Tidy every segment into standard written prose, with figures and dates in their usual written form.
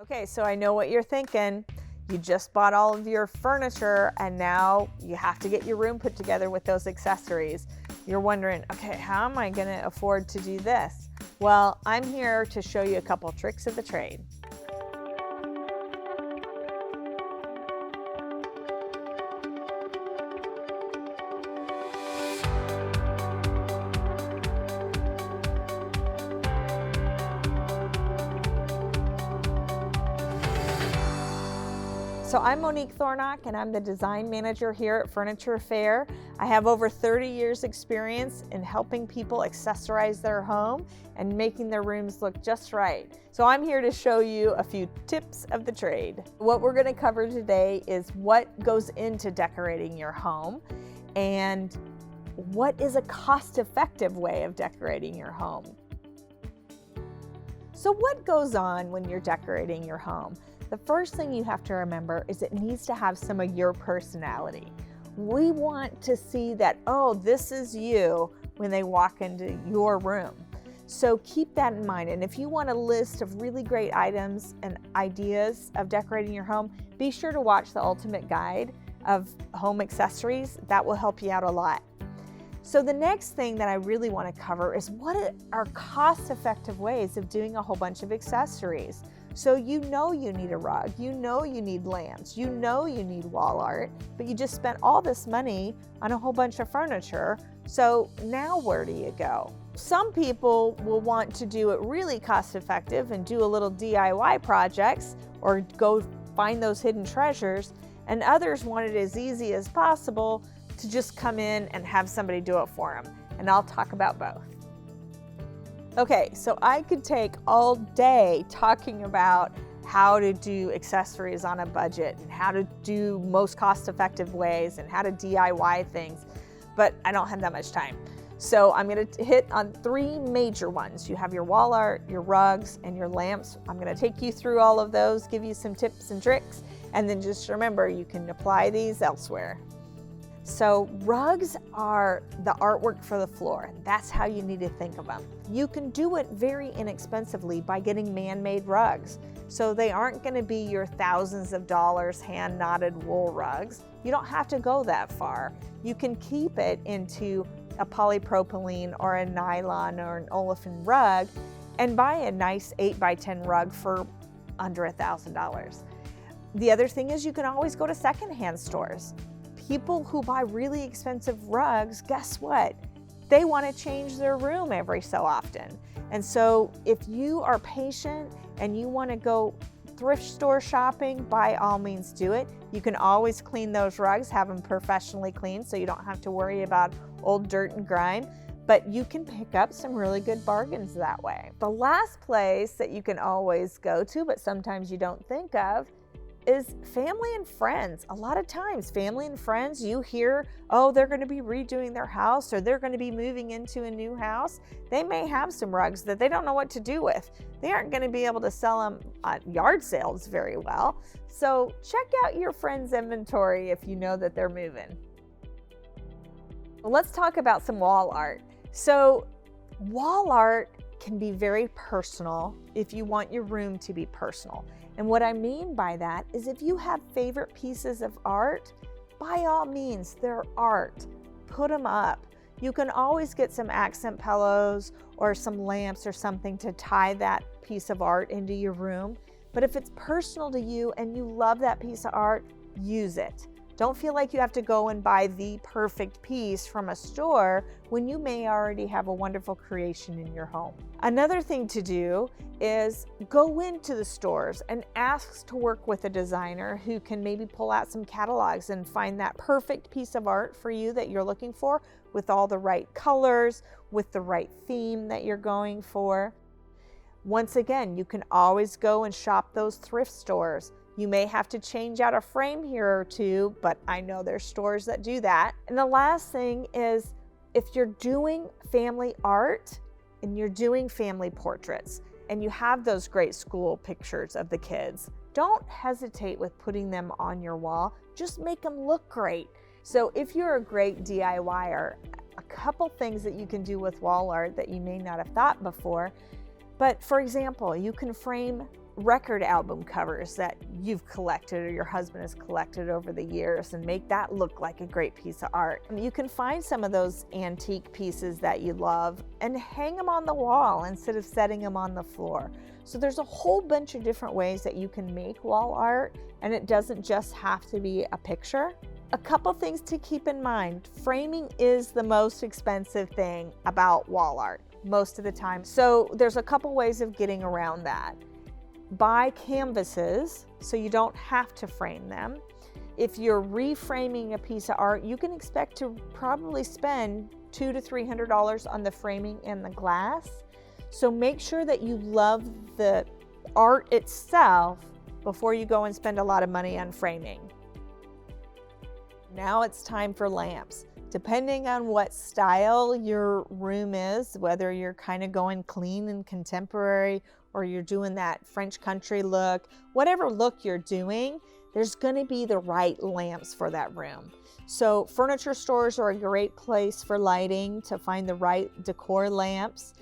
Okay, so I know what you're thinking. You just bought all of your furniture and now you have to get your room put together with those accessories. You're wondering, okay, how am I gonna afford to do this? Well, I'm here to show you a couple tricks of the trade. So I'm Monique Thornock and I'm the design manager here at Furniture Fair. I have over 30 years experience in helping people accessorize their home and making their rooms look just right. So I'm here to show you a few tips of the trade. What we're going to cover today is what goes into decorating your home and what is a cost-effective way of decorating your home. So what goes on when you're decorating your home? The first thing you have to remember is it needs to have some of your personality. We want to see that, oh, this is you when they walk into your room. So keep that in mind. And if you want a list of really great items and ideas of decorating your home, be sure to watch the Ultimate Guide of Home Accessories. That will help you out a lot. So the next thing that I really want to cover is what are cost-effective ways of doing a whole bunch of accessories. So you know you need a rug, you know you need lamps, you know you need wall art, but you just spent all this money on a whole bunch of furniture. So now where do you go? Some people will want to do it really cost effective and do a little DIY projects or go find those hidden treasures, and others want it as easy as possible to just come in and have somebody do it for them. And I'll talk about both. Okay, so I could take all day talking about how to do accessories on a budget and how to do most cost-effective ways and how to DIY things, but I don't have that much time. So I'm gonna hit on three major ones. You have your wall art, your rugs, and your lamps. I'm gonna take you through all of those, give you some tips and tricks, and then just remember you can apply these elsewhere. So rugs are the artwork for the floor. That's how you need to think of them. You can do it very inexpensively by getting man-made rugs. So they aren't going to be your thousands of dollars hand-knotted wool rugs. You don't have to go that far. You can keep it into a polypropylene or a nylon or an olefin rug and buy a nice 8x10 rug for under $1,000. The other thing is you can always go to secondhand stores. People who buy really expensive rugs, guess what? They want to change their room every so often. And so if you are patient and you want to go thrift store shopping, by all means do it. You can always clean those rugs, have them professionally cleaned so you don't have to worry about old dirt and grime, but you can pick up some really good bargains that way. The last place that you can always go to, but sometimes you don't think of, is family and friends. A lot of times, family and friends, you hear, oh, they're going to be redoing their house or they're going to be moving into a new house. They may have some rugs that they don't know what to do with. They aren't going to be able to sell them at yard sales very well. So check out your friend's inventory if you know that they're moving. Well, let's talk about some wall art. So wall art can be very personal if you want your room to be personal. And what I mean by that is if you have favorite pieces of art, by all means, they're art. Put them up. You can always get some accent pillows or some lamps or something to tie that piece of art into your room. But if it's personal to you and you love that piece of art, use it. Don't feel like you have to go and buy the perfect piece from a store when you may already have a wonderful creation in your home. Another thing to do is go into the stores and ask to work with a designer who can maybe pull out some catalogs and find that perfect piece of art for you that you're looking for with all the right colors, with the right theme that you're going for. Once again, you can always go and shop those thrift stores. You may have to change out a frame here or two, but I know there's stores that do that. And the last thing is, if you're doing family art and you're doing family portraits and you have those great school pictures of the kids, don't hesitate with putting them on your wall. Just make them look great. So if you're a great DIYer, a couple things that you can do with wall art that you may not have thought before. But for example, you can frame record album covers that you've collected or your husband has collected over the years and make that look like a great piece of art. You can find some of those antique pieces that you love and hang them on the wall instead of setting them on the floor. So there's a whole bunch of different ways that you can make wall art, and it doesn't just have to be a picture. A couple things to keep in mind. Framing is the most expensive thing about wall art most of the time. So there's a couple ways of getting around that. Buy canvases so you don't have to frame them. If you're reframing a piece of art, you can expect to probably spend $200 to $300 on the framing and the glass. So make sure that you love the art itself before you go and spend a lot of money on framing. Now it's time for lamps. Depending on what style your room is, whether you're kind of going clean and contemporary or you're doing that French country look, whatever look you're doing, there's going to be the right lamps for that room. So furniture stores are a great place for lighting to find the right decor lamps.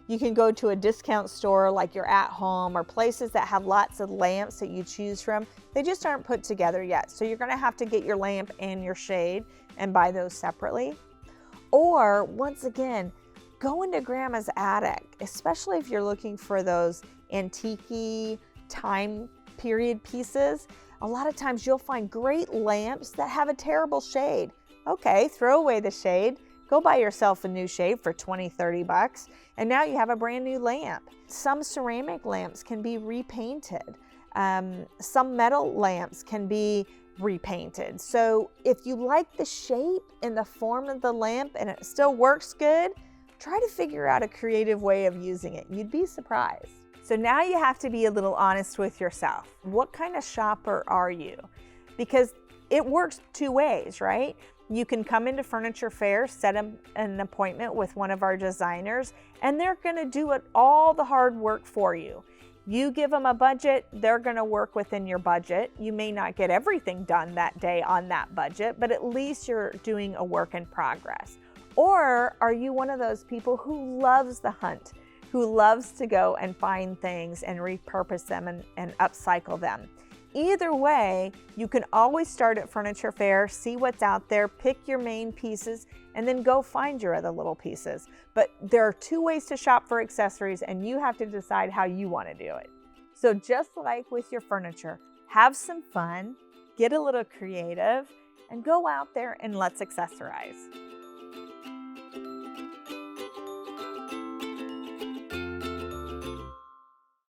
You can go to a discount store like your At Home or places that have lots of lamps that you choose from. They just aren't put together yet. So you're going to have to get your lamp and your shade and buy those separately. Or once again, go into Grandma's attic, especially if you're looking for those antique time period pieces. A lot of times you'll find great lamps that have a terrible shade. Okay, throw away the shade. Go buy yourself a new shade for $20, $30, and now you have a brand new lamp. Some ceramic lamps can be repainted. Some metal lamps can be repainted. So if you like the shape and the form of the lamp and it still works good, try to figure out a creative way of using it. You'd be surprised. So now you have to be a little honest with yourself. What kind of shopper are you? Because it works two ways, right? You can come into Furniture Fair, set an appointment with one of our designers, and they're going to do all the hard work for you. You give them a budget, they're going to work within your budget. You may not get everything done that day on that budget, but at least you're doing a work in progress. Or are you one of those people who loves the hunt, who loves to go and find things and repurpose them and upcycle them? Either way, you can always start at Furniture Fair, see what's out there, pick your main pieces, and then go find your other little pieces. But there are two ways to shop for accessories, and you have to decide how you want to do it. So just like with your furniture, have some fun, get a little creative, and go out there and let's accessorize.